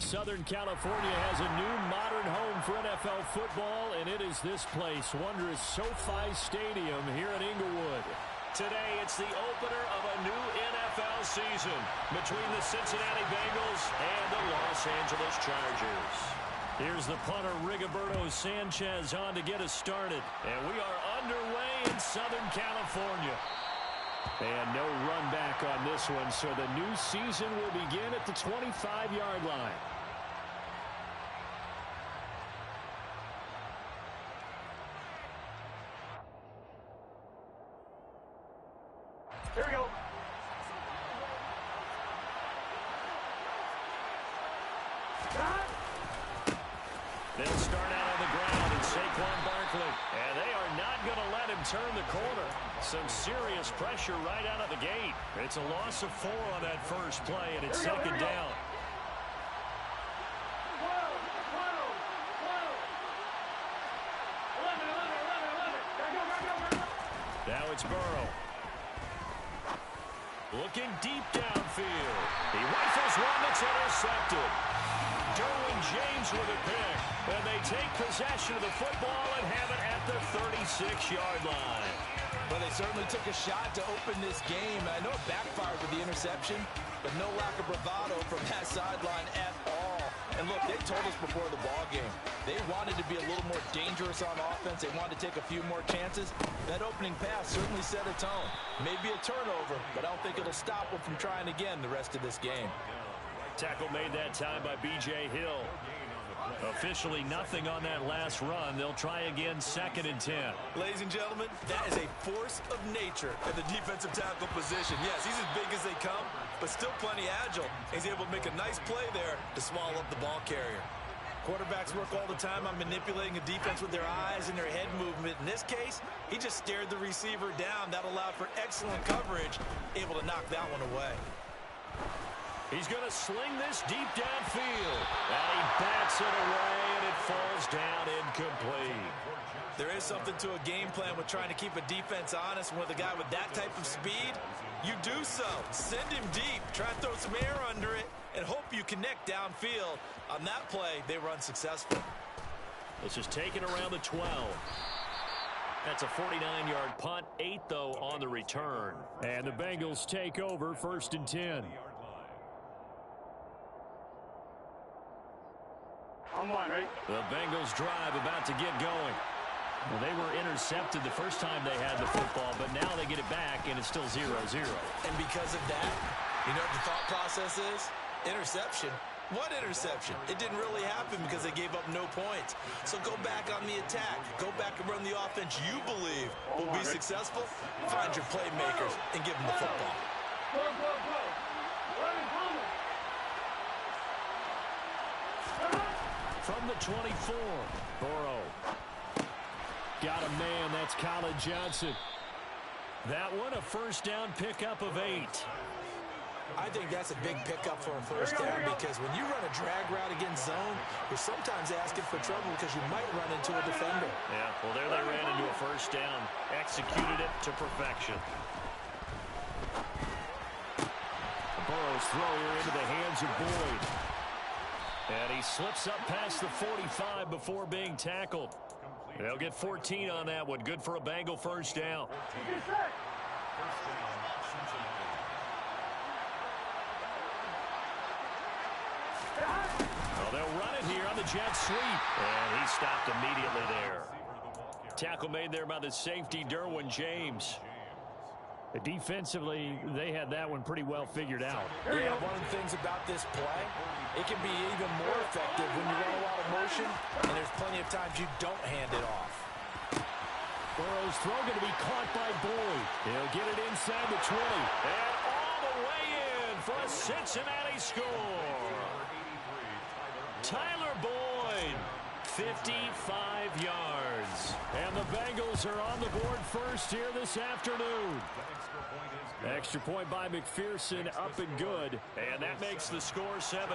Southern California has a new modern home for NFL football, and it is this place, wondrous SoFi Stadium here in Inglewood. Today, it's the opener of a new NFL season between the Cincinnati Bengals and the Los Angeles Chargers. Here's the punter, Rigoberto Sanchez, on to get us started. And we are underway in Southern California. And no run back on this one, so the new season will begin at the 25-yard line. Here we go. They'll start out on the ground in Saquon Barkley. And they are not going to let him turn the corner. Some serious pressure right out of the gate. It's a loss of 4 on that first play, and it's second down. Now it's Burrow. Looking deep downfield. He rifles one that's intercepted. Derwin James with a pick. And they take possession of the football and have it at the 36-yard line. Well, they certainly took a shot to open this game. I know it backfired with the interception, but no lack of bravado from that sideline at all. And look, they told us before the ball game, they wanted to be a little more dangerous on offense. They wanted to take a few more chances. That opening pass certainly set a tone. Maybe a turnover, but I don't think it'll stop them from trying again the rest of this game. Tackle made that time by B.J. Hill. Officially nothing on that last run. They'll try again, 2nd and 10. Ladies and gentlemen, that is a force of nature at the defensive tackle position. Yes, he's as big as they come, but still plenty agile. He's able to make a nice play there to swallow up the ball carrier. Quarterbacks work all the time on manipulating a defense with their eyes and their head movement. In this case, he just stared the receiver down. That allowed for excellent coverage, able to knock that one away. He's going to sling this deep downfield. And he bats it away, and it falls down incomplete. There is something to a game plan with trying to keep a defense honest. With a guy with that type of speed, you do so. Send him deep. Try and throw some air under it, and hope you connect downfield. On that play, they were unsuccessful. This is taken around the 12. That's a 49-yard punt, 8, though, on the return. And the Bengals take over, 1st and 10. On one, right? The Bengals drive about to get going. Well, they were intercepted the first time they had the football, but now they get it back, and it's still 0-0. And because of that, you know what the thought process is? Interception. What interception? It didn't really happen because they gave up no points. So go back on the attack. Go back and run the offense you believe will be successful. Find your playmakers and give them the football. Go, go, go. Run it, run it. From the 24, Burrow. Got a man, that's Colin Johnson. That one, a first down pickup of 8. I think that's a big pickup for a first down because when you run a drag route against zone, you're sometimes asking for trouble because you might run into a defender. Yeah, well, there they ran into a first down. Executed it to perfection. Burrow's throw here into the hands of Boyd. And he slips up past the 45 before being tackled. They'll get 14 on that one. Good for a Bengal first down. Well, they'll run it here on the jet sweep. And he stopped immediately there. Tackle made there by the safety, Derwin James. Defensively, they had that one pretty well figured out. Yeah, one of the things about this play, it can be even more effective when you run a lot of motion, and there's plenty of times you don't hand it off. Burrow's throw going to be caught by Boyd. He'll get it inside the 20. And all the way in for a Cincinnati score. Tyler Boyd, 55 yards. And the Bengals are on the board first here this afternoon. Extra point by McPherson, up and good. And that makes the score 7-0.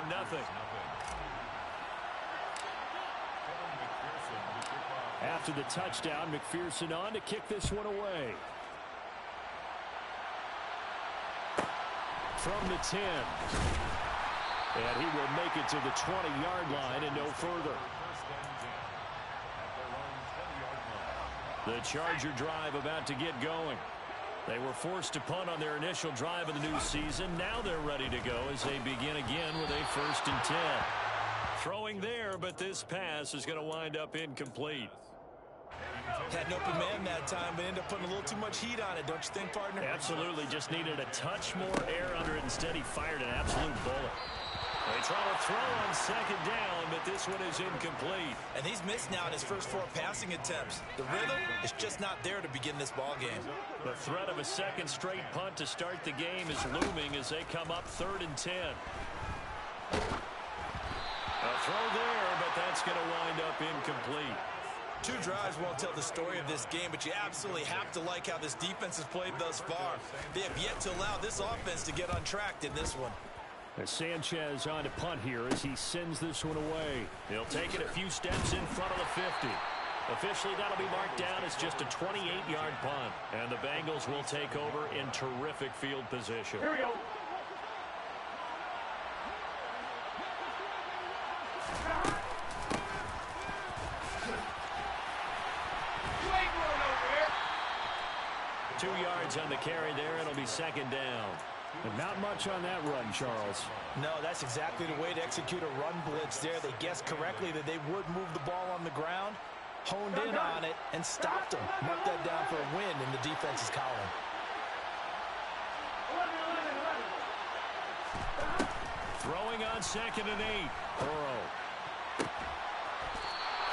After the touchdown, McPherson on to kick this one away. From the 10. And he will make it to the 20-yard line and no further. The Charger drive about to get going. They were forced to punt on their initial drive of the new season. Now they're ready to go as they begin again with a 1st and 10. Throwing there, but this pass is going to wind up incomplete. Had an open man that time, but ended up putting a little too much heat on it, don't you think, partner? Absolutely. Just needed a touch more air under it. Instead, he fired an absolute bullet. They try to throw on 2nd down, but this one is incomplete. And he's missed now in his first 4 passing attempts. The rhythm is just not there to begin this ball game. The threat of a 2nd straight punt to start the game is looming as they come up 3rd and 10. A throw there, but that's going to wind up incomplete. 2 drives won't tell the story of this game, but you absolutely have to like how this defense has played thus far. They have yet to allow this offense to get untracked in this one. As Sanchez on to punt here as he sends this one away. He'll take it a few steps in front of the 50. Officially, that'll be marked down as just a 28-yard punt. And the Bengals will take over in terrific field position. Here we go. You ain't going over here. 2 yards on the carry there. It'll be 2nd down. And not much on that run, Charles. No, that's exactly the way to execute a run blitz there. They guessed correctly that they would move the ball on the ground, honed in on it, and stopped them. Marked that down for a win in the defense's column. 11. Throwing on 2nd and 8. Burrow.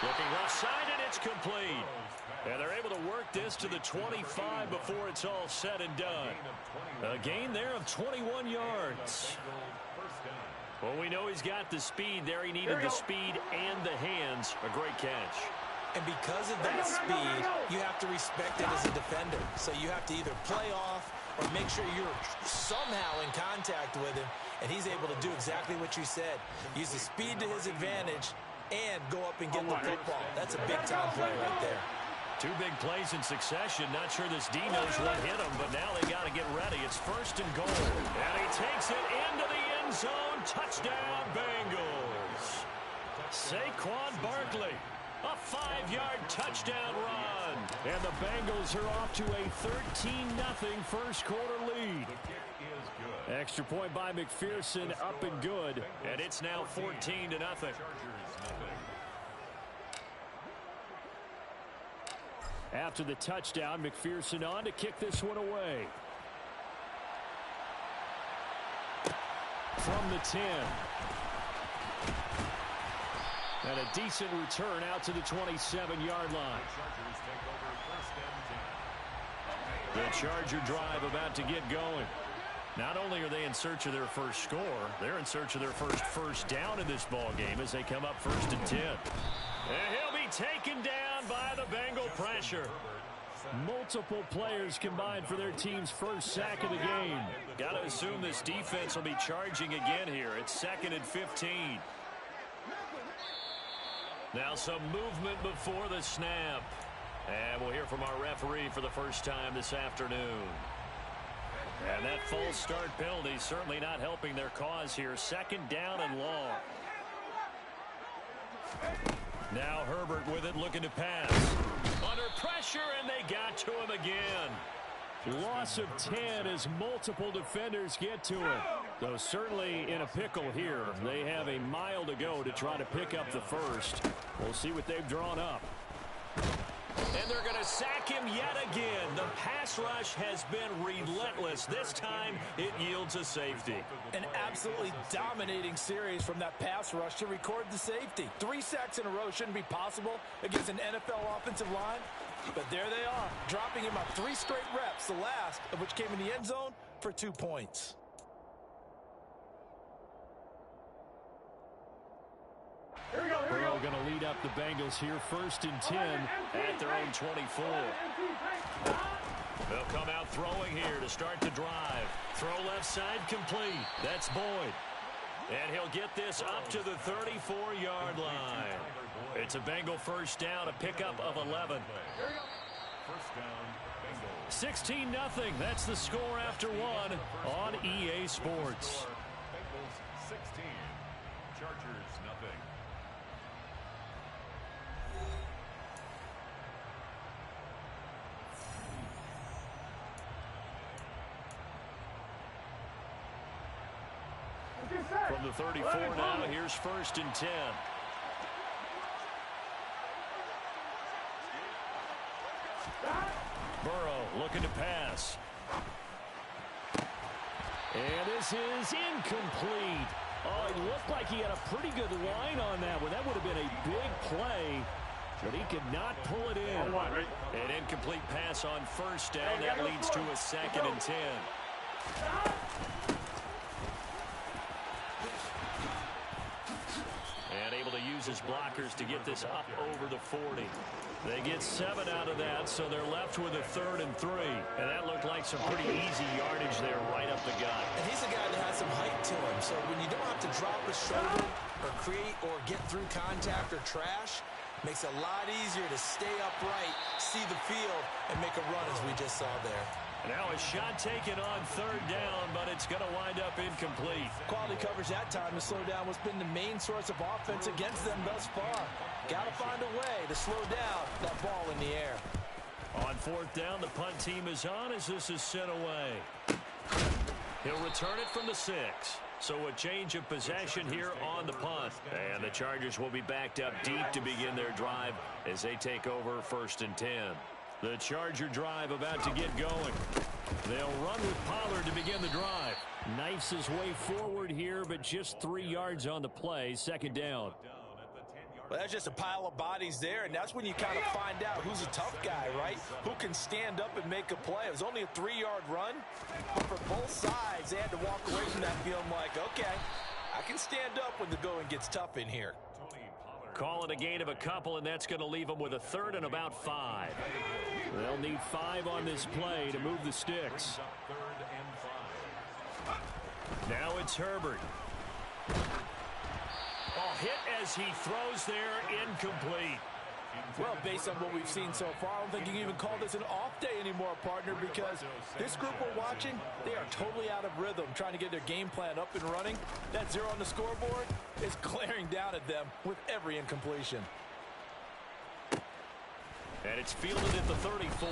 Looking left side, and it's complete. And they're able to work this to the 25 before it's all said and done. A gain there of 21 yards. Well, we know he's got the speed there. He needed the speed and the hands. A great catch. And because of that speed, you have to respect it as a defender. So you have to either play off or make sure you're somehow in contact with him. And he's able to do exactly what you said. Use the speed to his advantage and go up and get the football. That's a big-time play right there. 2 big plays in succession. Not sure this D knows what hit him, but now they got to get ready. It's 1st and goal. And he takes it into the end zone. Touchdown, Bengals. Saquon Barkley. A 5-yard touchdown run. And the Bengals are off to a 13-0 first quarter lead. Extra point by McPherson, up and good. And it's now 14-0. After the touchdown, McPherson on to kick this one away. From the 10. And a decent return out to the 27-yard line. The Charger drive about to get going. Not only are they in search of their first score, they're in search of their first down in this ball game as they come up 1st and 10. And he'll be taken down by the Bengal pressure. Multiple players combined for their team's first sack of the game. Got to assume this defense will be charging again here. It's 2nd and 15. Now some movement before the snap. And we'll hear from our referee for the first time this afternoon. And that false start penalty certainly not helping their cause here. 2nd down and long. Now Herbert with it, looking to pass. Under pressure, and they got to him again. Loss of 10 as multiple defenders get to him. Though certainly in a pickle here. They have a mile to go to try to pick up the first. We'll see what they've drawn up. And they're going to sack him yet again. The pass rush has been relentless. This time, it yields a safety. An absolutely dominating series from that pass rush to record the safety. 3 sacks in a row shouldn't be possible against an NFL offensive line. But there they are, dropping him on 3 straight reps, the last of which came in the end zone for 2 points. Here we go. Burrow going to lead up the Bengals here, 1st and 10 at their own 24. They'll come out throwing here to start the drive. Throw left side complete. That's Boyd. And he'll get this up to the 34-yard line. It's a Bengal first down, a pickup of 11. 16-0. That's the score after 1 on EA Sports. Bengals 16. nothing. From the 34 now, here's 1st and 10. Burrow looking to pass. And this is incomplete. Oh, it looked like he had a pretty good line on that one. That would have been a big play, but he could not pull it in. An incomplete pass on 1st down. That leads to a 2nd and 10. And able to use his blockers to get this up over the 40. They get 7 out of that, so they're left with a 3rd and 3. And that looked like some pretty easy yardage there right up the gut. And he's a guy that has some height to him, so when you don't have to drop a shoulder or create or get through contact or trash, makes it a lot easier to stay upright, see the field, and make a run as we just saw there. Now a shot taken on 3rd down, but it's going to wind up incomplete. Quality coverage that time to slow down what's been the main source of offense against them thus far. Got to find a way to slow down that ball in the air. On 4th down, the punt team is on as this is sent away. He'll return it from the 6. So a change of possession here on the punt. And the Chargers will be backed up deep to begin their drive as they take over 1st and 10. The Charger drive about to get going. They'll run with Pollard to begin the drive. Knifes his way forward here, but just 3 yards on the play. 2nd down. Well, that's just a pile of bodies there, and that's when you kind of find out who's a tough guy, right? Who can stand up and make a play. It was only a 3-yard run, but for both sides, they had to walk away from that feeling like, okay, I can stand up when the going gets tough in here. Call it a gain of a couple, and that's going to leave them with a 3rd and about 5. They'll need 5 on this play to move the sticks. Now it's Herbert. Oh, hit as he throws there, incomplete. Well, based on what we've seen so far, I don't think you can even call this an off day anymore, partner, because this group we're watching, they are totally out of rhythm, trying to get their game plan up and running. That 0 on the scoreboard is glaring down at them with every incompletion. And it's fielded at the 34.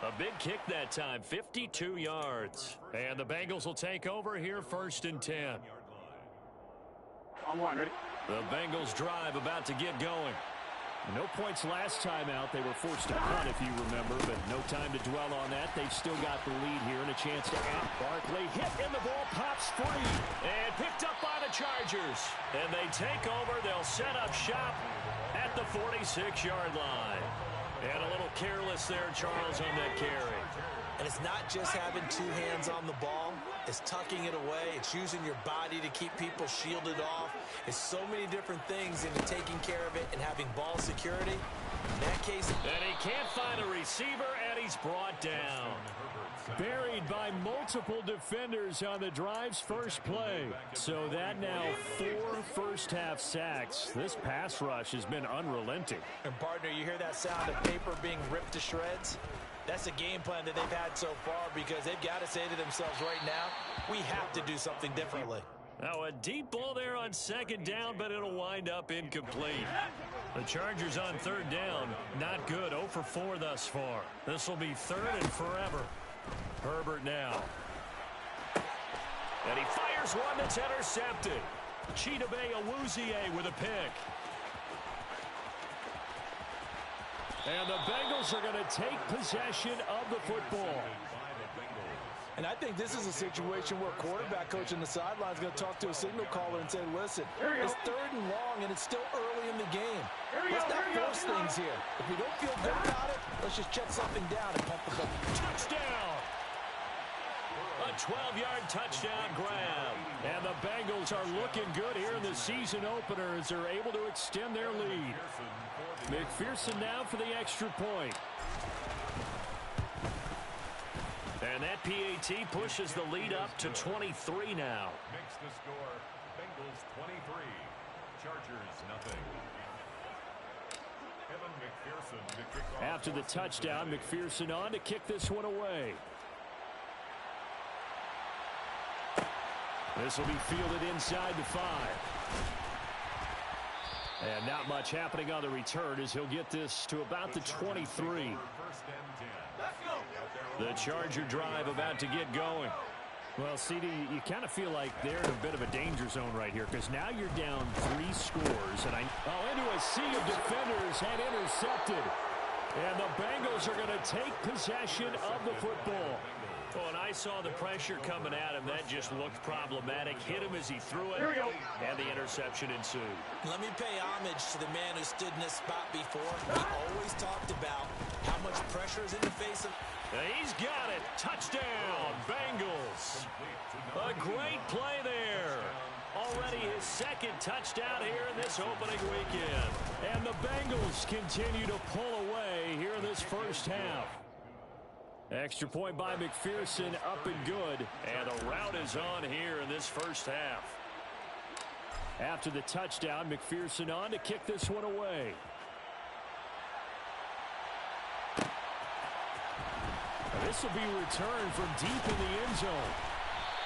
A big kick that time, 52 yards. And the Bengals will take over here, 1st and 10. The Bengals drive about to get going. No points last time out. They were forced to punt, if you remember, but no time to dwell on that. They've still got the lead here and a chance to add. Barkley hit and the ball pops free. And picked up by the Chargers. And they take over. They'll set up shop at the 46-yard line. And a little careless there, Charles, on that carry. And it's not just having 2 hands on the ball. It's tucking it away. It's using your body to keep people shielded off. It's so many different things into taking care of it and having ball security. In that case... And he can't find a receiver, and he's brought down. Buried by multiple defenders on the drive's first play. So that now 4 first-half sacks. This pass rush has been unrelenting. And, partner, you hear that sound of paper being ripped to shreds? That's a game plan that they've had so far because they've got to say to themselves right now, we have to do something differently. Now a deep ball there on 2nd down, but it'll wind up incomplete. The Chargers on 3rd down, not good, 0 for 4 thus far. This will be 3rd and forever. Herbert now. And he fires one that's intercepted. Chidobe Awuzie with a pick. And the Bengals are going to take possession of the football. And I think this is a situation where quarterback coach on the sideline is going to talk to a signal caller and say, listen, it's 3rd and long and it's still early in the game. Let's not force things here. If we don't feel good about it, let's just check something down and pump the ball. Touchdown! A 12-yard touchdown grab. And the Bengals are looking good here in the season opener as they're able to extend their lead. McPherson now for the extra point. And that PAT pushes the lead up to 23 now. Makes the score Bengals 23, Chargers nothing. Evan McPherson to kick off. After the touchdown, McPherson on to kick this one away. This will be fielded inside the 5. And not much happening on the return as he'll get this to about the 23. The Charger drive about to get going. Well, CD, you kind of feel like they're in a bit of a danger zone right here because now you're down 3 scores. And into a sea of defenders and intercepted. And the Bengals are going to take possession of the football. Well, and I saw the pressure coming at him. That just looked problematic. Hit him as he threw it, and the interception ensued. Let me pay homage to the man who stood in this spot before. He always talked about how much pressure is in the face of... He's got it. Touchdown, Bengals. A great play there. Already his second touchdown here in this opening weekend. And the Bengals continue to pull away here in this first half. Extra point by McPherson, up and good. And the route is on here in this first half. After the touchdown, McPherson on to kick this one away. This will be returned from deep in the end zone.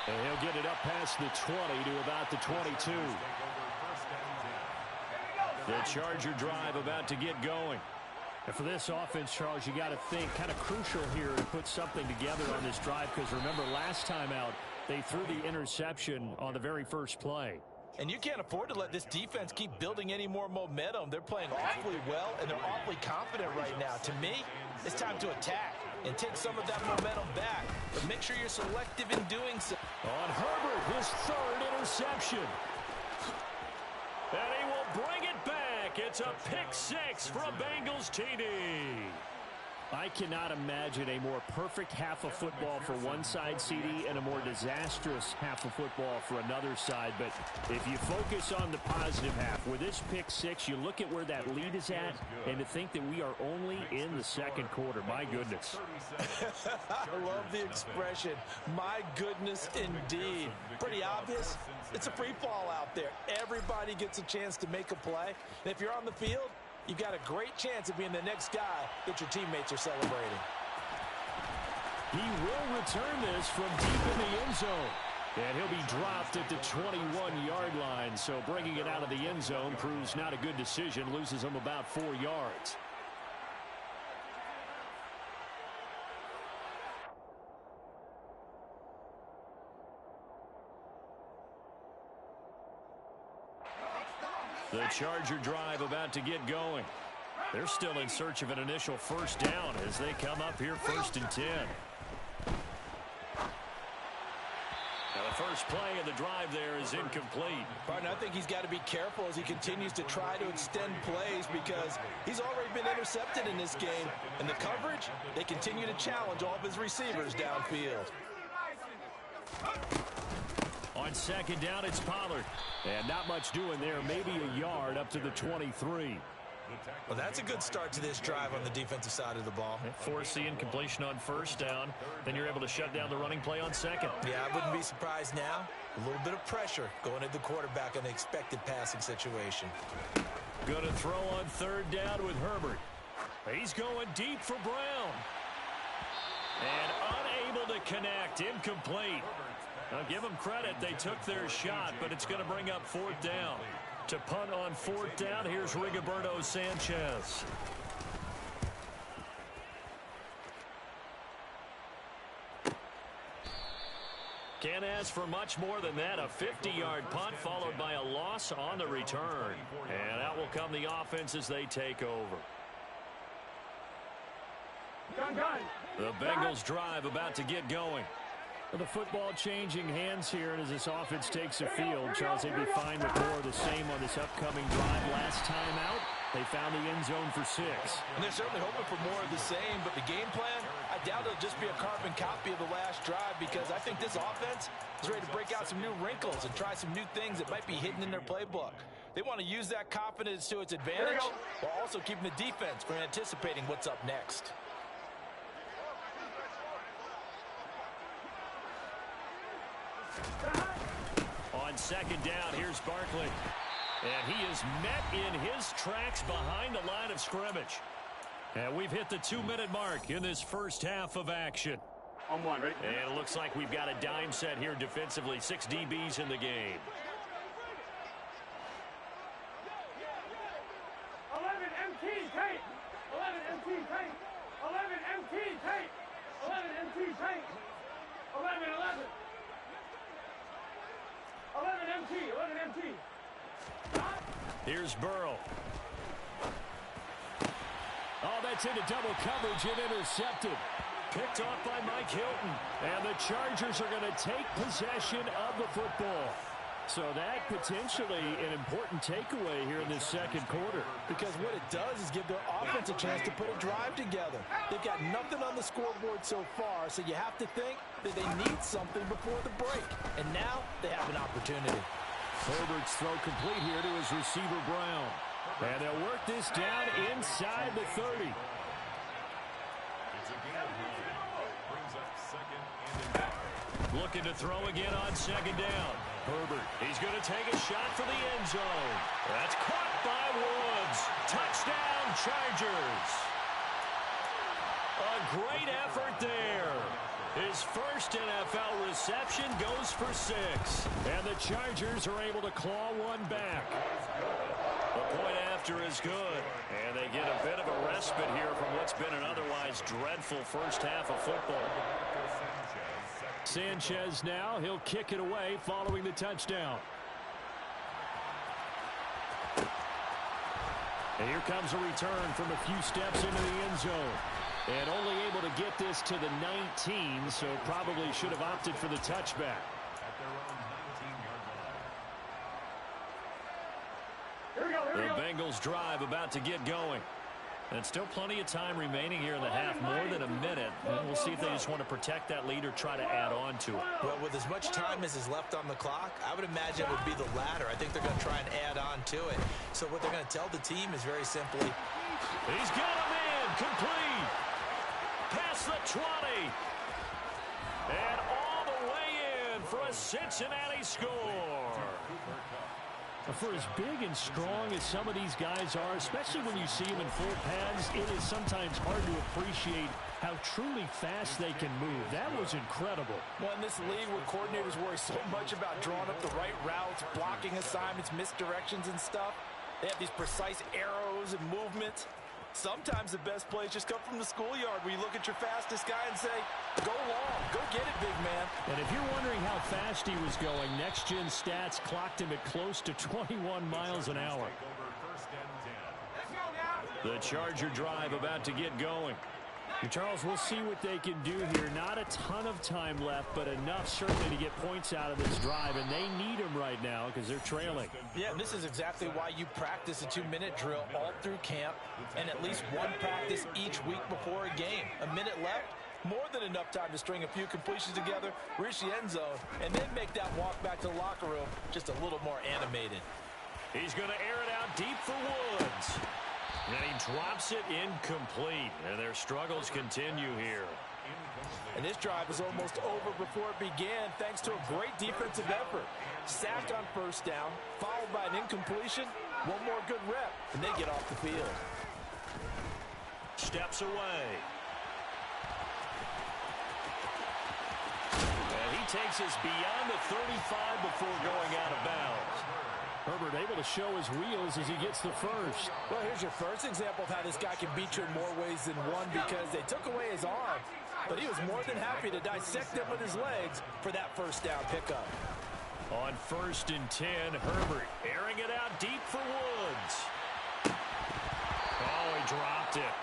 And he'll get it up past the 20 to about the 22. The Charger drive about to get going. And for this offense, Charles, you got to think kind of crucial here to put something together on this drive because remember last time out they threw the interception on the very first play. And you can't afford to let this defense keep building any more momentum. They're playing awfully well, and they're awfully confident right now. To me, it's time to attack and take some of that momentum back. But make sure you're selective in doing so. On Herbert, his 3rd interception. And he will bring it back. It's a pick-6 from Bengals TD. I cannot imagine a more perfect half of football for one side, CD, and a more disastrous half of football for another side. But if you focus on the positive half, with this pick-6, you look at where that lead is at, and to think that we are only in the second quarter. My goodness. I love the expression, my goodness indeed. Pretty obvious. It's a free fall out there. Everybody gets a chance to make a play. And if you're on the field, you've got a great chance of being the next guy that your teammates are celebrating. He will return this from deep in the end zone. And he'll be dropped at the 21-yard line. So bringing it out of the end zone proves not a good decision. Loses him about 4 yards. The Charger drive about to get going. They're still in search of an initial first down as they come up here 1st and 10. Now the first play of the drive there is incomplete. Partner, I think he's got to be careful as he continues to try to extend plays because he's already been intercepted in this game. And the coverage, they continue to challenge all of his receivers downfield. On 2nd down, it's Pollard. And not much doing there. Maybe a yard up to the 23. Well, that's a good start to this drive on the defensive side of the ball. Force the incompletion on 1st down. Then you're able to shut down the running play on 2nd. Yeah, I wouldn't be surprised now. A little bit of pressure going at the quarterback on the expected passing situation. Going to throw on 3rd down with Herbert. He's going deep for Brown. And unable to connect. Incomplete. I'll give them credit. They took their shot, but it's going to bring up 4th down. To punt on 4th down, here's Rigoberto Sanchez. Can't ask for much more than that. A 50-yard punt followed by a loss on the return. And out will come the offense as they take over. The Bengals drive about to get going. The football changing hands here, and as this offense takes the field, Charles, they'd be fine with more of the same on this upcoming drive. Last time out, they found the end zone for 6. And they're certainly hoping for more of the same, but the game plan, I doubt it'll just be a carbon copy of the last drive because I think this offense is ready to break out some new wrinkles and try some new things that might be hidden in their playbook. They want to use that confidence to its advantage while also keeping the defense from anticipating what's up next. On 2nd down, here's Barkley. And he is met in his tracks behind the line of scrimmage. And we've hit the 2-minute mark in this first half of action. On 1, right? And it looks like we've got a dime set here defensively. 6 DBs in the game. Here's Burrow. Oh, that's into double coverage and intercepted. Picked off by Mike Hilton. And the Chargers are going to take possession of the football. So that potentially an important takeaway here in this second quarter. Because what it does is give their offense a chance to put a drive together. They've got nothing on the scoreboard so far, so you have to think that they need something before the break. And now they have an opportunity. Herbert's throw complete here to his receiver, Brown. And they'll work this down inside the 30. Looking to throw again on second down. Herbert, he's going to take a shot for the end zone. That's caught by Woods. Touchdown, Chargers. A great effort there. His first NFL reception goes for 6. And the Chargers are able to claw one back. The point after is good. And they get a bit of a respite here from what's been an otherwise dreadful first half of football. Sanchez now, he'll kick it away following the touchdown. And here comes a return from a few steps into the end zone. And only able to get this to the 19, so probably should have opted for the touchback. The Bengals drive about to get going. And still plenty of time remaining here in the half, more than a minute. And we'll see if they just want to protect that lead or try to add on to it. Well, with as much time as is left on the clock, I would imagine it would be the latter. I think they're going to try and add on to it. So what they're going to tell the team is very simply, he's got him in, complete. Past the 20. And all the way in for a Cincinnati score. For as big and strong as some of these guys are, especially when you see them in full pads, it is sometimes hard to appreciate how truly fast they can move. That was incredible. Well, in this league where coordinators worry so much about drawing up the right routes, blocking assignments, misdirections and stuff, they have these precise arrows and movements. Sometimes the best plays just come from the schoolyard where you look at your fastest guy and say, go long, go get it, big man. And if you're wondering how fast he was going, Next Gen Stats clocked him at close to 21 miles an hour. The Charger drive about to get going. Charles, we'll see what they can do here. Not a ton of time left, but enough certainly to get points out of this drive, and they need them right now because they're trailing. Yeah, this is exactly why you practice a 2-minute drill all through camp and at least one practice each week before a game. A minute left, more than enough time to string a few completions together, reach the end zone, and then make that walk back to the locker room just a little more animated. He's going to air it out deep for Woods. And he drops it incomplete. And their struggles continue here. And this drive is almost over before it began thanks to a great defensive effort. Sacked on first down, followed by an incompletion. One more good rep, and they get off the field. Steps away. And he takes us beyond the 35 before going out of bounds. Herbert able to show his wheels as he gets the first. Well, here's your first example of how this guy can beat you in more ways than one because they took away his arm. But he was more than happy to dissect them with his legs for that first down pickup. On 1st and 10, Herbert airing it out deep for Woods. Oh, he dropped it.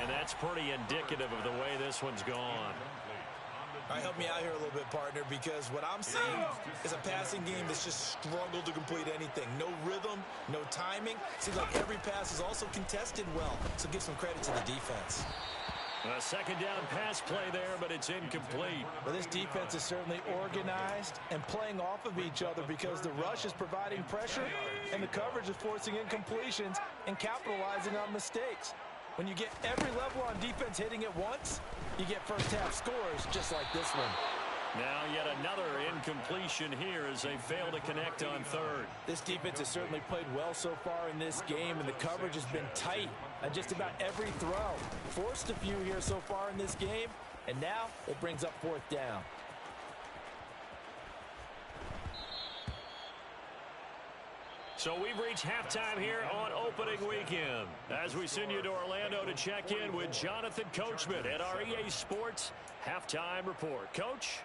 And that's pretty indicative of the way this one's gone. All right, help me out here a little bit, partner, because what I'm seeing is a passing game that's just struggled to complete anything. No rhythm, no timing. Seems like every pass is also contested well, so give some credit to the defense. A second down pass play there, but it's incomplete. Well, this defense is certainly organized and playing off of each other because the rush is providing pressure and the coverage is forcing incompletions and capitalizing on mistakes. When you get every level on defense hitting at once, you get first half scores just like this one. Now yet another incompletion here as they fail to connect on 3rd. This defense has certainly played well so far in this game, and the coverage has been tight on just about every throw. Forced a few here so far in this game, and now it brings up 4th down. So we've reached halftime here on opening weekend as we send you to Orlando to check in with Jonathan Coachman at our EA Sports Halftime Report. Coach?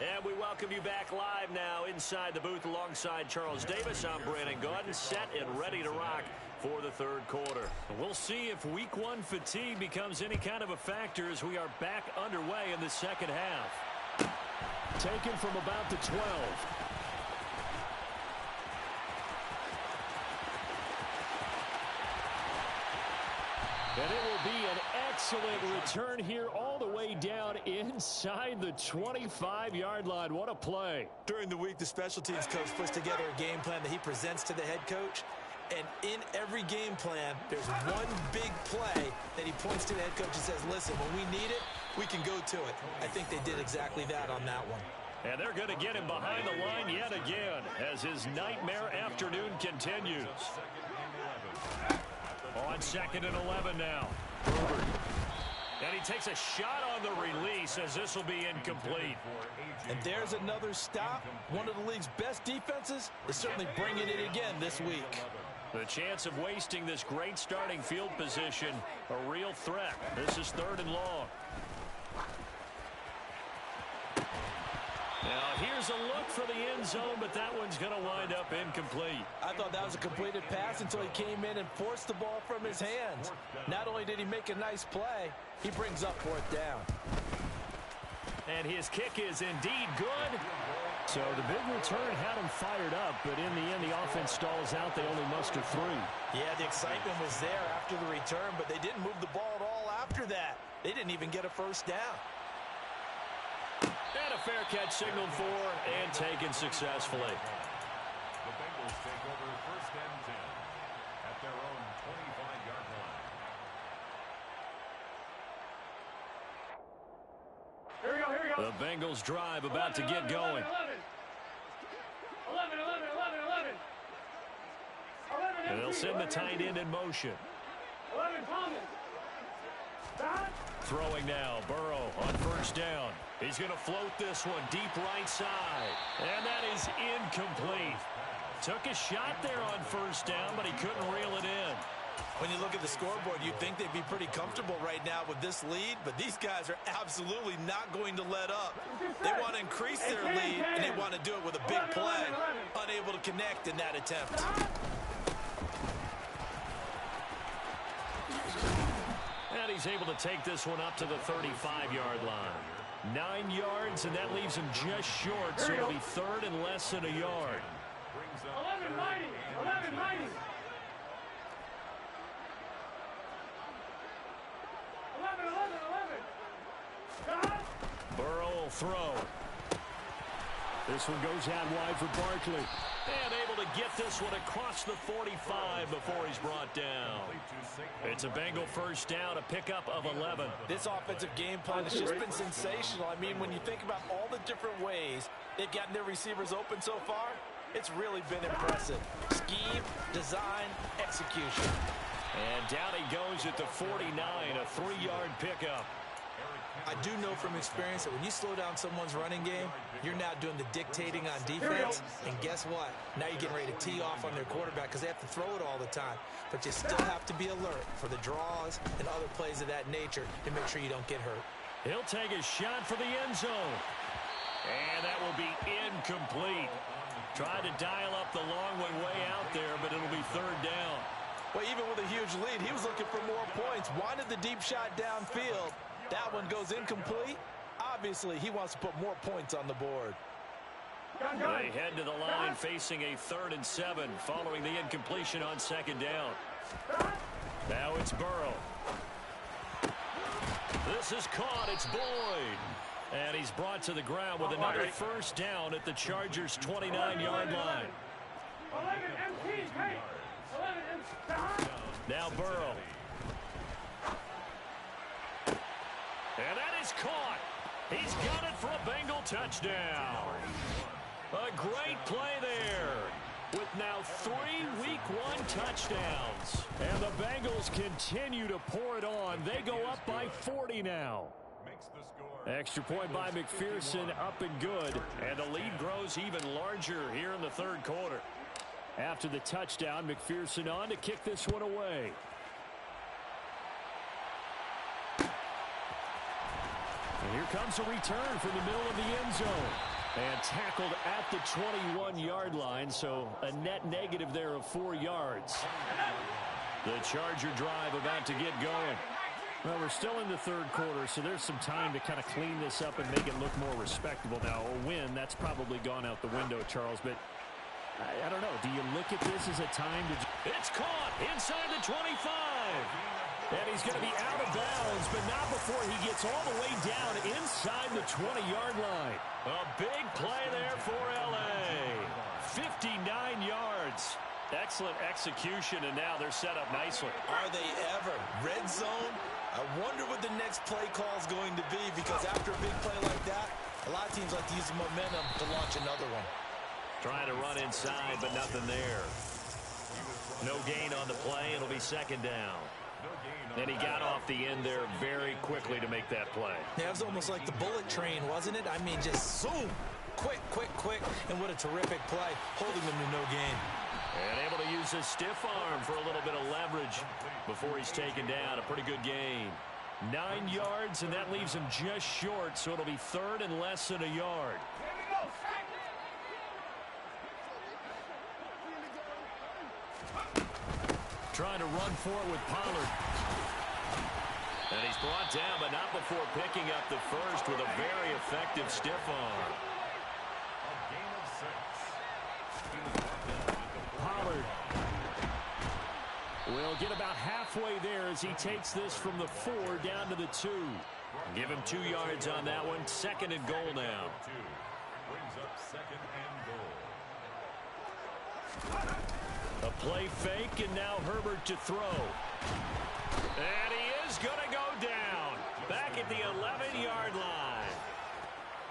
And we welcome you back live now inside the booth alongside Charles Davis. I'm Brandon Gaudin, set and ready to rock for the third quarter. We'll see if week one fatigue becomes any kind of a factor as we are back underway in the second half. Taken from about the 12. And it will be an excellent return here all the way down inside the 25-yard line. What a play. During the week, the special teams coach puts together a game plan that he presents to the head coach. And in every game plan, there's one big play that he points to the head coach and says, listen, when we need it, we can go to it. I think they did exactly that on that one. And they're going to get him behind the line yet again as his nightmare afternoon continues. On 2nd and 11 now. Herbert. And he takes a shot on the release as this will be incomplete. And there's another stop. One of the league's best defenses is certainly bringing it again this week. The chance of wasting this great starting field position, a real threat. This is 3rd and long. Now, here's a look for the end zone, but that one's going to wind up incomplete. I thought that was a completed pass until he came in and forced the ball from his hands. Not only did he make a nice play, he brings up 4th down. And his kick is indeed good. So the big return had him fired up, but in the end, the offense stalls out. They only muster 3. Yeah, the excitement was there after the return, but they didn't move the ball at all after that. They didn't even get a 1st down. And a fair catch signaled for and taken successfully. The Bengals take over 1st and 10 at their own 25-yard line. Here we go, here we go. The Bengals drive about to get going. 11. 11, 11, 11, 11. 11 And they'll send the tight end in motion. 11, Thomas. Dot. Throwing now, Burrow on 1st down. He's going to float this one deep right side. And that is incomplete. Took a shot there on 1st down, but he couldn't reel it in. When you look at the scoreboard, you'd think they'd be pretty comfortable right now with this lead, but these guys are absolutely not going to let up. They want to increase their lead, and they want to do it with a big play. Unable to connect in that attempt. And he's able to take this one up to the 35-yard line. 9 yards, and that leaves him just short, so it'll be 3rd and less than a yard. 11, mighty. 11, mighty. 11, 11, 11. Dot. Burrow will throw. This one goes out wide for Barkley. And able to get this one across the 45 before he's brought down. It's a Bengal 1st down, a pickup of 11. This offensive game plan has just been sensational. I mean, when you think about all the different ways they've gotten their receivers open so far, it's really been impressive. Scheme, design, execution. And down he goes at the 49, a 3-yard pickup. I do know from experience that when you slow down someone's running game, you're now doing the dictating on defense. And guess what? Now you're getting ready to tee off on their quarterback because they have to throw it all the time. But you still have to be alert for the draws and other plays of that nature to make sure you don't get hurt. He'll take a shot for the end zone. And that will be incomplete. Tried to dial up the long one way out there, but it'll be 3rd down. Well, even with a huge lead, he was looking for more points. Wanted the deep shot downfield. That one goes incomplete. Obviously, he wants to put more points on the board. They head to the line facing a 3rd and 7 following the incompletion on 2nd down. Now it's Burrow. This is caught. It's Boyd. And he's brought to the ground with another 1st down at the Chargers' 29-yard line. 11, MT. Hey. 11, MT. Now Burrow. And that is caught. He's got it for a Bengal touchdown. A great play there. With now 3 Week 1 touchdowns. And the Bengals continue to pour it on. They go up by 40 now. Extra point by McPherson, up and good. And the lead grows even larger here in the 3rd quarter. After the touchdown, McPherson on to kick this one away. And here comes a return from the middle of the end zone. And tackled at the 21-yard line, so a net negative there of 4 yards. The Charger drive about to get going. Well, we're still in the third quarter, so there's some time to kind of clean this up and make it look more respectable. Now, a win, that's probably gone out the window, Charles, but I don't know. Do you look at this as a time to... It's caught inside the 25. And he's going to be out of bounds, but not before he gets all the way down inside the 20-yard line. A big play there for L.A. 59 yards. Excellent execution, and now they're set up nicely. Are they ever? Red zone? I wonder what the next play call is going to be, because after a big play like that, a lot of teams like to use the momentum to launch another one. Trying to run inside, but nothing there. No gain on the play. It'll be second down. And he got off the end there very quickly to make that play. Yeah, it was almost like the bullet train, wasn't it? I mean, just zoom. Quick, quick, quick. And what a terrific play, holding them to no gain. And able to use his stiff arm for a little bit of leverage before he's taken down. A pretty good gain. 9 yards, and that leaves him just short, so it'll be third and less than a yard. Trying to run for it with Pollard. And he's brought down, but not before picking up the first with a very effective stiff arm. Pollard will get about halfway there as he takes this from the 4 down to the 2. Give him 2 yards on that one. Second and goal now. Brings up second and goal. A play fake, and now Herbert to throw. And he is going to go down. Back at the 11-yard line.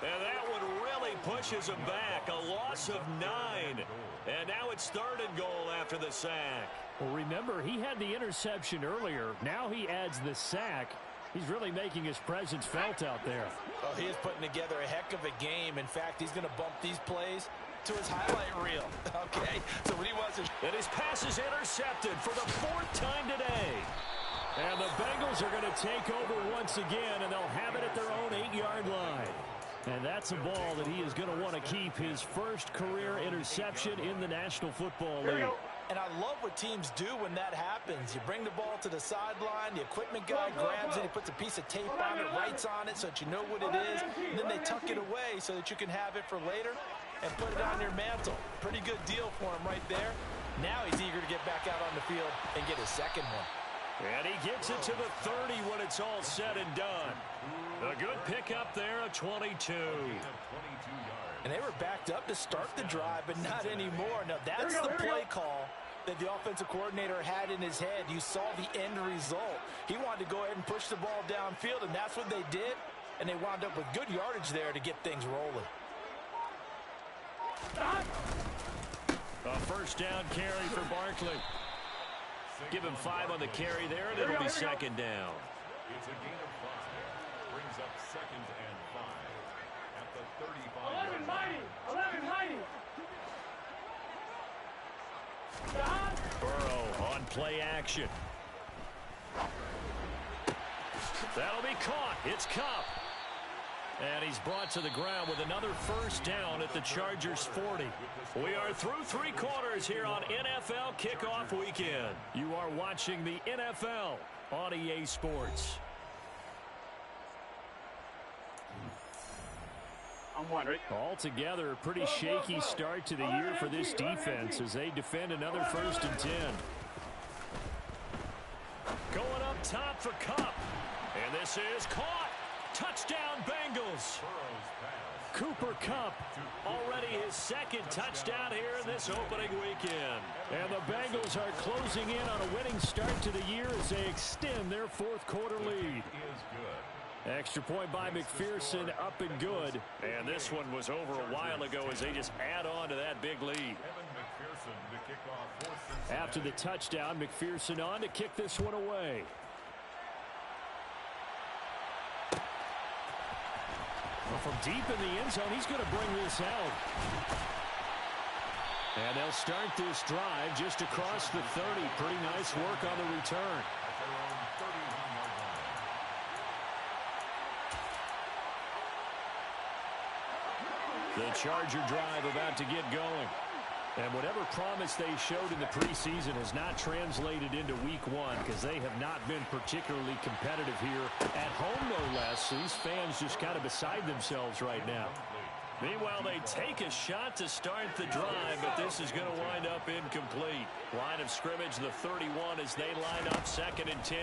And that one really pushes him back. A loss of 9. And now it's third and goal after the sack. Well, remember, he had the interception earlier. Now he adds the sack. He's really making his presence felt out there. Oh, he is putting together a heck of a game. In fact, he's going to bump these plays to his highlight reel. Okay, so when he wasn't... And his pass is intercepted for the 4th time today. And the Bengals are going to take over once again, and they'll have it at their own 8-yard line. And that's a ball that he is going to want to keep, his first career interception in the National Football League. And I love what teams do when that happens. You bring the ball to the sideline, the equipment guy grabs it, he puts a piece of tape on it, writes on it so that you know what it is, and then they tuck it away so that you can have it for later and put it on your mantle. Pretty good deal for him right there. Now he's eager to get back out on the field and get his second one. And he gets it to the 30 when it's all said and done. A good pickup there, a 22. And they were backed up to start the drive, but not anymore. Now, that's the play call that the offensive coordinator had in his head. You saw the end result. He wanted to go ahead and push the ball downfield, and that's what they did. And they wound up with good yardage there to get things rolling. A first down carry for Barkley. Give him 5 on the carry there, and it'll be second down. It's a gain of 5. Brings up second and 5 at the 35-yard line. Burrow on play action. That'll be caught. It's Kupp. And he's brought to the ground with another first down at the Chargers' 40. We are through 3 quarters here on NFL Kickoff Weekend. You are watching the NFL on EA Sports. Altogether, a pretty shaky start to the year for this defense as they defend another first and 10. Going up top for Kupp. And this is caught. Touchdown, Bengals. Cooper Kupp. Already his second touchdown here in this opening weekend. And the Bengals are closing in on a winning start to the year as they extend their 4th quarter lead. Extra point by McPherson, up and good. And this one was over a while ago as they just add on to that big lead. After the touchdown, McPherson on to kick this one away. Well, from deep in the end zone, he's going to bring this out. And they'll start this drive just across the 30. Pretty nice work on the return. The Charger drive about to get going. And whatever promise they showed in the preseason has not translated into week one because they have not been particularly competitive here at home, no less. These fans just kind of beside themselves right now. Meanwhile, they take a shot to start the drive, but this is going to wind up incomplete. Line of scrimmage, the 31 as they line up 2nd and 10.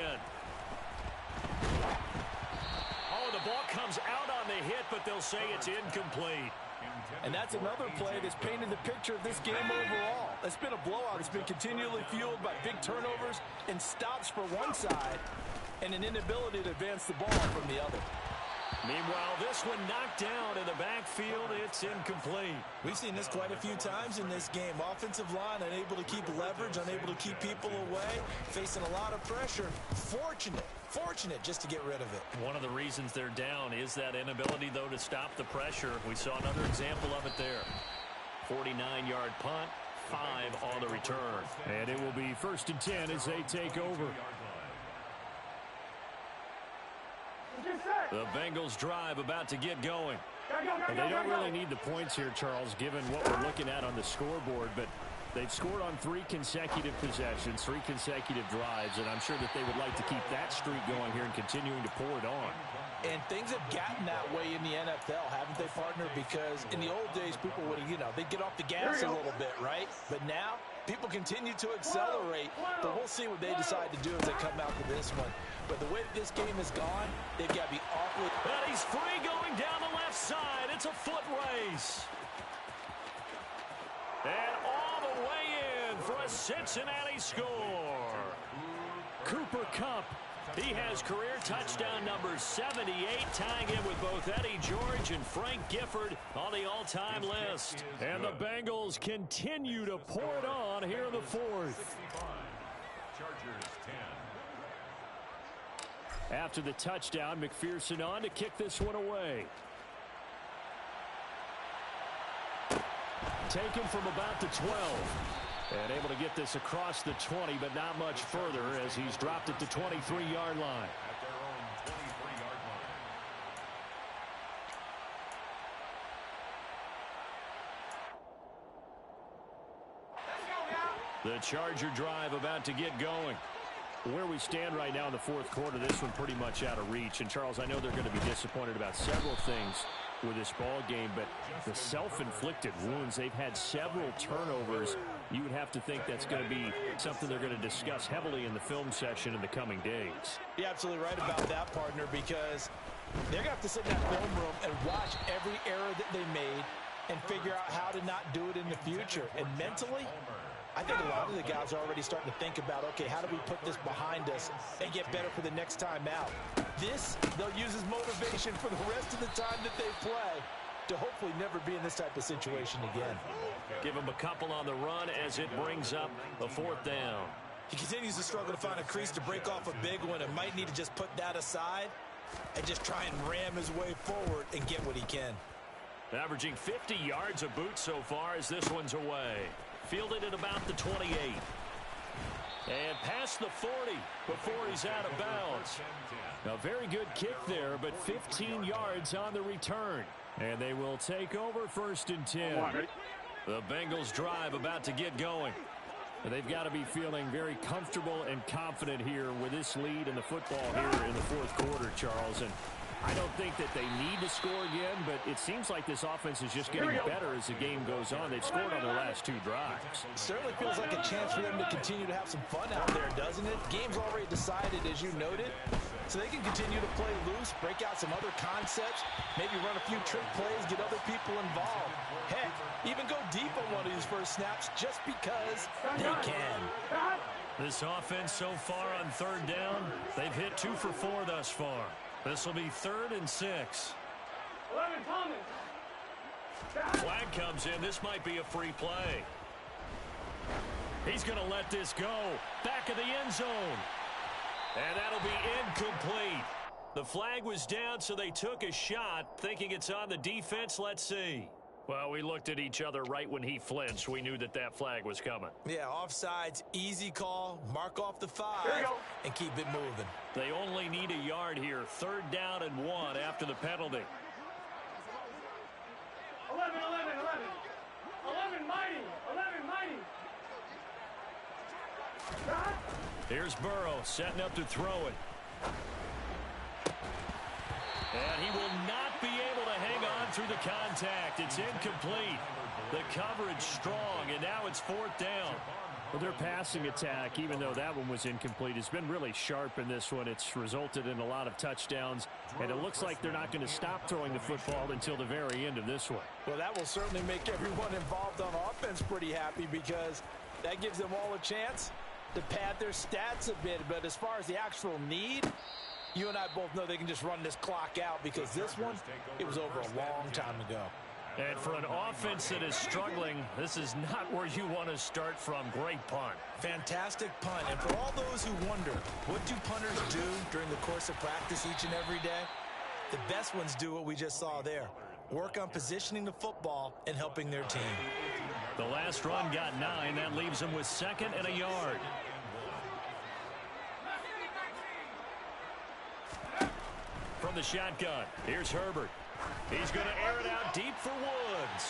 Oh, the ball comes out on the hit, but they'll say it's incomplete. And that's another play that's painted the picture of this game overall. It's been a blowout. It's been continually fueled by big turnovers and stops for one side and an inability to advance the ball from the other. Meanwhile, this one knocked down in the backfield. It's incomplete. We've seen this quite a few times in this game. Offensive line unable to keep leverage, unable to keep people away, facing a lot of pressure. Fortunate just to get rid of it. One of the reasons they're down is that inability, though, to stop the pressure. We saw another example of it there. 49-yard punt, 5 on the return. And it will be 1st and 10 as they take over. The Bengals drive about to get going. And they don't really need the points here, Charles, given what we're looking at on the scoreboard. But they've scored on 3 consecutive possessions, 3 consecutive drives, and I'm sure that they would like to keep that streak going here and continuing to pour it on. And things have gotten that way in the NFL, haven't they, partner? Because in the old days, people would, they'd get off the gas a little bit, right? But now, people continue to accelerate. But we'll see what they decide to do as they come out to this one. But the way that this game has gone, they've got to be awfully... And he's free going down the left side. It's a foot race. And all the way in for a Cincinnati score. Cooper Kupp. He has career touchdown number 78, tying it with both Eddie George and Frank Gifford on the all-time list. And the Bengals continue to pour it on here in the 4th. Chargers 10. After the touchdown, McPherson on to kick this one away. Taken from about the 12. And able to get this across the 20, but not much further as he's dropped it to 23-yard line. At their own 23-yard line. The Charger drive about to get going. Where we stand right now in the 4th quarter, this one pretty much out of reach. And, Charles, I know they're going to be disappointed about several things with this ball game, but the self-inflicted wounds, they've had several turnovers. You would have to think that's going to be something they're going to discuss heavily in the film session in the coming days. You're absolutely right about that, partner, because they're going to have to sit in that film room and watch every error that they made and figure out how to not do it in the future. And mentally, I think a lot of the guys are already starting to think about, okay, how do we put this behind us and get better for the next time out? This, they'll use as motivation for the rest of the time that they play to hopefully never be in this type of situation again. Give him a couple on the run as it brings up the 4th down. He continues to struggle to find a crease to break off a big one and might need to just put that aside and just try and ram his way forward and get what he can. Averaging 50 yards a boot so far as this one's away. Fielded at about the 28. And past the 40 before he's out of bounds. A very good kick there, but 15 yards on the return. And they will take over 1st and 10. The Bengals drive about to get going. And they've got to be feeling very comfortable and confident here with this lead in the football here in the 4th quarter, Charles. And I don't think that they need to score again, but it seems like this offense is just getting better as the game goes on. They've scored on their last 2 drives. It certainly feels like a chance for them to continue to have some fun out there, doesn't it? Game's already decided, as you noted, so they can continue to play loose, break out some other concepts, maybe run a few trick plays, get other people involved. Heck, even go deep on one of these first snaps just because they can. This offense so far on 3rd down, they've hit 2 for 4 thus far. This will be 3rd and 6. Flag comes in. This might be a free play. He's going to let this go. Back of the end zone. And that'll be incomplete. The flag was down, so they took a shot, thinking it's on the defense. Let's see. Well, we looked at each other right when he flinched. We knew that that flag was coming. Yeah, offsides, easy call, mark off the 5, and keep it moving. They only need a yard here. 3rd down and 1 after the penalty. 11. Here's Burrow setting up to throw it. And he will not be able to hang on through the contact. It's incomplete. The coverage strong, and now it's 4th down. Well, their passing attack, even though that one was incomplete, has been really sharp in this one. It's resulted in a lot of touchdowns, and it looks like they're not going to stop throwing the football until the very end of this one. Well, that will certainly make everyone involved on offense pretty happy because that gives them all a chance to pad their stats a bit. But as far as the actual need, you and I both know they can just run this clock out because this one, it was over a long time ago. And for an offense that is struggling, this is not where you want to start from. Great punt. Fantastic punt. And for all those who wonder, what do punters do during the course of practice each and every day? The best ones do what we just saw there. Work on positioning the football and helping their team. The last run got 9. That leaves them with 2nd and a yard. From the shotgun, here's Herbert. He's going to air it out deep for Woods.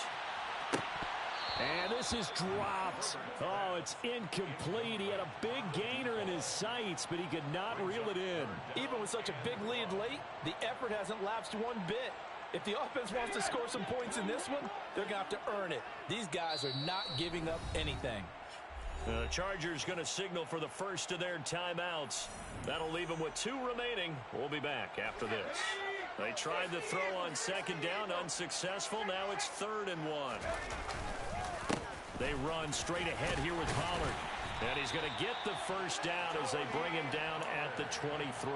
And this is dropped. Oh, it's incomplete. He had a big gainer in his sights, but he could not reel it in. Even with such a big lead late, the effort hasn't lapsed one bit. If the offense wants to score some points in this one, they're going to have to earn it. These guys are not giving up anything. The Chargers going to signal for the first of their timeouts. That'll leave them with 2 remaining. We'll be back after this. They tried to throw on 2nd down, unsuccessful. Now it's 3rd and 1. They run straight ahead here with Pollard. And he's going to get the first down as they bring him down at the 23.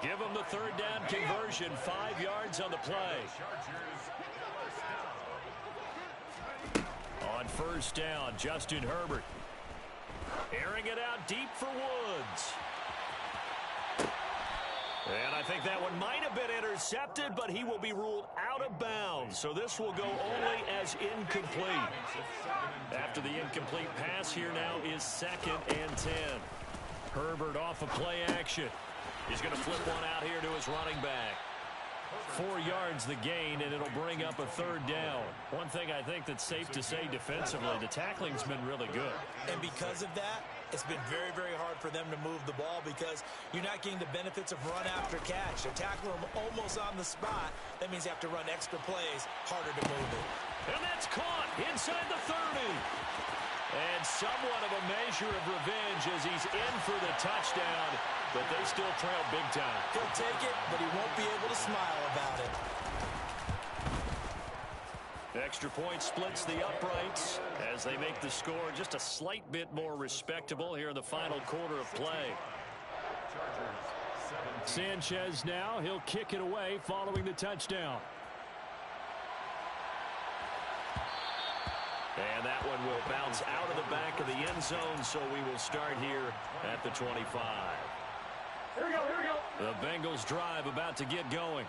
Give him the 3rd down conversion, 5 yards on the play. On 1st down, Justin Herbert. Airing it out deep for Woods. And I think that one might have been intercepted, but he will be ruled out of bounds. So this will go only as incomplete. After the incomplete pass, here now is 2nd and 10. Herbert off of play action. He's going to flip one out here to his running back. 4 yards the gain, and it'll bring up a 3rd down. One thing I think that's safe to say defensively, the tackling's been really good. And because of that, it's been very, very hard for them to move the ball because you're not getting the benefits of run after catch. They're tackling them almost on the spot. That means you have to run extra plays, harder to move it. And that's caught inside the 30. And somewhat of a measure of revenge as he's in for the touchdown, but they still trail big time. He'll take it, but he won't be able to smile about it. Extra point splits the uprights as they make the score just a slight bit more respectable here in the final quarter of play. Sanchez now, he'll kick it away following the touchdown. And that one will bounce out of the back of the end zone, so we will start here at the 25. Here we go, here we go. The Bengals drive about to get going.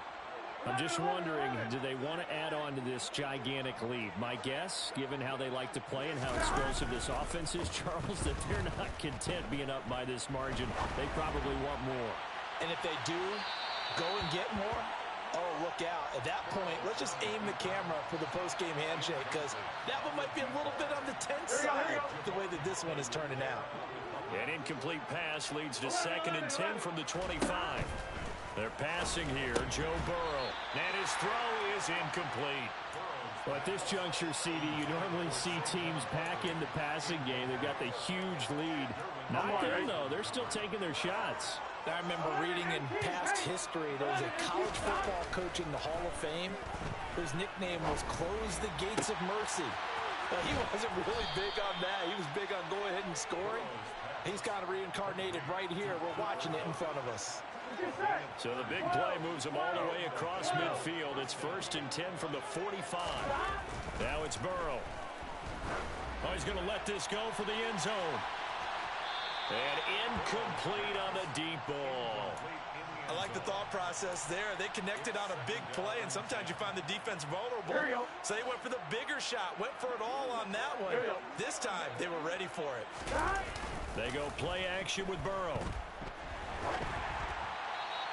I'm just wondering, do they want to add on to this gigantic lead? My guess, given how they like to play and how explosive this offense is, Charles, that they're not content being up by this margin. They probably want more. And if they do go and get more, oh, look out. At that point, let's just aim the camera for the post-game handshake because that one might be a little bit on the tense side, the way that this one is turning out. An incomplete pass leads to 2nd and 10 from the 25. They're passing here, Joe Burrow. And his throw is incomplete. Well, at this juncture, CD, you normally see teams pack in the passing game. They've got the huge lead. Not there, though. They're still taking their shots. I remember reading in past history, there was a college football coach in the Hall of Fame whose nickname was Close the Gates of Mercy. But he wasn't really big on that. He was big on go ahead and scoring. He's kind of reincarnated right here. We're watching it in front of us. So the big play moves them all the way across midfield. It's 1st and 10 from the 45. Now it's Burrow. Oh, he's going to let this go for the end zone. And incomplete on the deep ball. I like the thought process there. They connected on a big play, and sometimes you find the defense vulnerable. So they went for the bigger shot, went for it all on that one. This time, they were ready for it. They go play action with Burrow.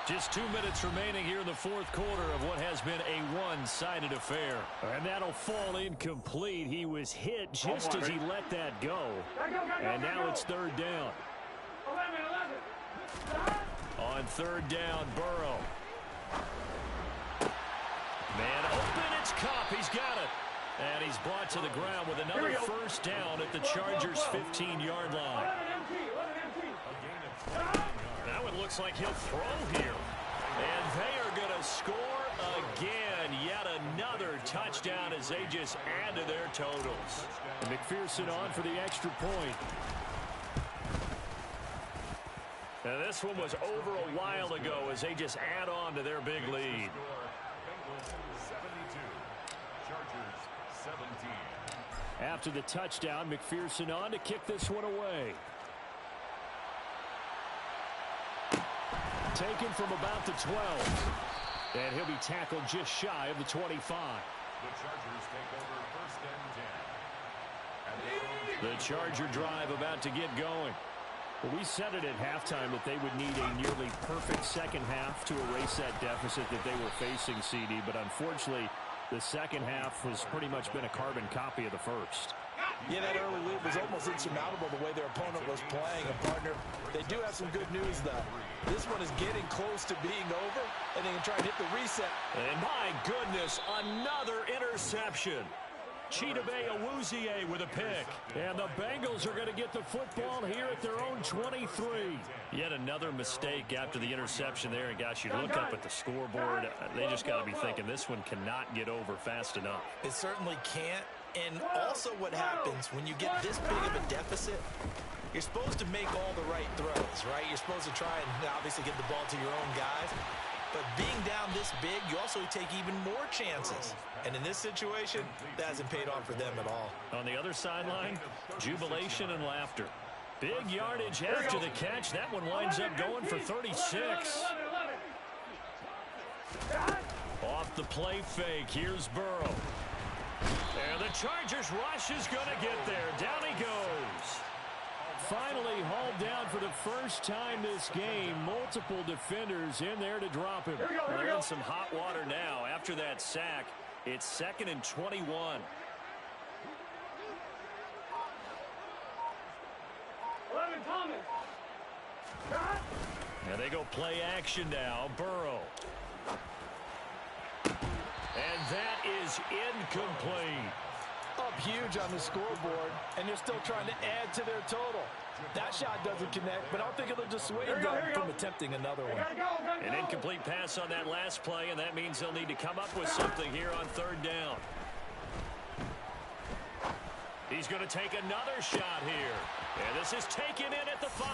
Just 2 minutes remaining here in the fourth quarter of what has been a one-sided affair. And that'll fall incomplete. He was hit just as he let that go. And now it's third down. On third down, Burrow. Man open, it's Kupp. He's got it. And he's brought to the ground with another first down at the Chargers' 15-yard line. Now it looks like he'll throw here. And they are going to score again. Yet another touchdown as they just add to their totals. And McPherson on for the extra point. Now this one was over a while ago as they just add on to their big lead. Bengals 72, Chargers 17. After the touchdown, McPherson on to kick this one away. Taken from about the 12. And he'll be tackled just shy of the 25. The Chargers take over first and 10. The Charger drive about to get going. Well, we said it at halftime that they would need a nearly perfect second half to erase that deficit that they were facing, CD. But unfortunately, the second half has pretty much been a carbon copy of the first. Yeah, that early lead was almost insurmountable the way their opponent was playing. And, partner, they do have some good news, though. This one is getting close to being over, and they can try and hit the reset. And my goodness, another interception. Chidobe Awuzie with a pick. And the Bengals are going to get the football here at their own 23. Yet another mistake after the interception there. And gosh, you look up at the scoreboard, they just got to be thinking this one cannot get over fast enough. It certainly can't. And also what happens when you get this big of a deficit, you're supposed to make all the right throws, right? You're supposed to try and obviously get the ball to your own guys. But being down this big, you also take even more chances. And in this situation, that hasn't paid off for them at all. On the other sideline, jubilation and laughter. Big yardage after the catch. That one winds up going for 36. Off the play fake. Here's Burrow. And the Chargers rush is going to get there. Down he goes. Finally hauled down for the first time this game. Multiple defenders in there to drop him. They're in some hot water now. After that sack, it's 2nd and 21. And they go play action now. Burrow. And that is incomplete. Up huge on the scoreboard, and they're still trying to add to their total. That shot doesn't connect, but I don't think it'll dissuade them from attempting another one. An incomplete pass on that last play, and that means they'll need to come up with something here on third down. He's going to take another shot here. And this is taken in at the 5.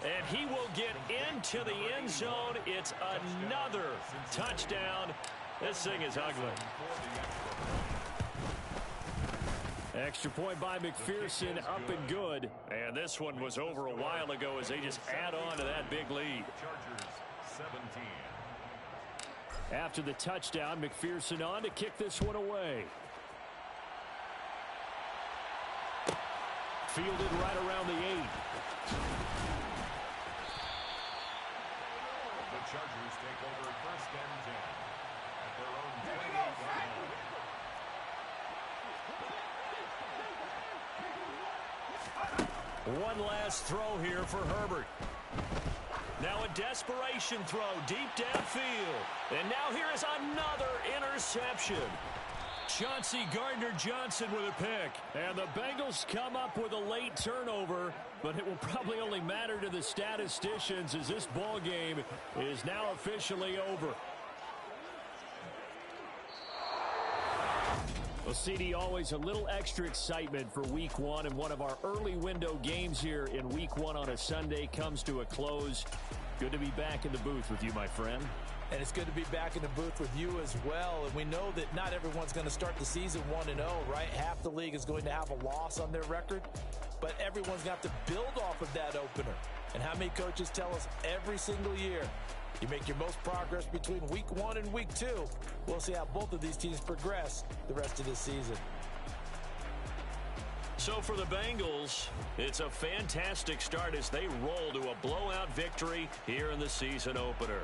And he will get into the end zone. It's another touchdown. This thing is ugly. Extra point by McPherson, up and good. And this one was over a while ago as they just add on to that big lead. Chargers 17. After the touchdown, McPherson on to kick this one away. Fielded right around the 8. The Chargers take over first and 10 at their own 28-yard line. One last throw here for Herbert. Now a desperation throw deep downfield. And now here is another interception. Chauncey Gardner-Johnson with a pick. And the Bengals come up with a late turnover, but it will probably only matter to the statisticians as this ball game is now officially over. Well, CD, always a little extra excitement for Week 1, and one of our early window games here in Week 1 on a Sunday comes to a close. Good to be back in the booth with you, my friend. And it's good to be back in the booth with you as well. And we know that not everyone's going to start the season 1-0, right? Half the league is going to have a loss on their record, but everyone's got to build off of that opener. And how many coaches tell us every single year, you make your most progress between Week 1 and Week 2. We'll see how both of these teams progress the rest of this season. So for the Bengals, it's a fantastic start as they roll to a blowout victory here in the season opener.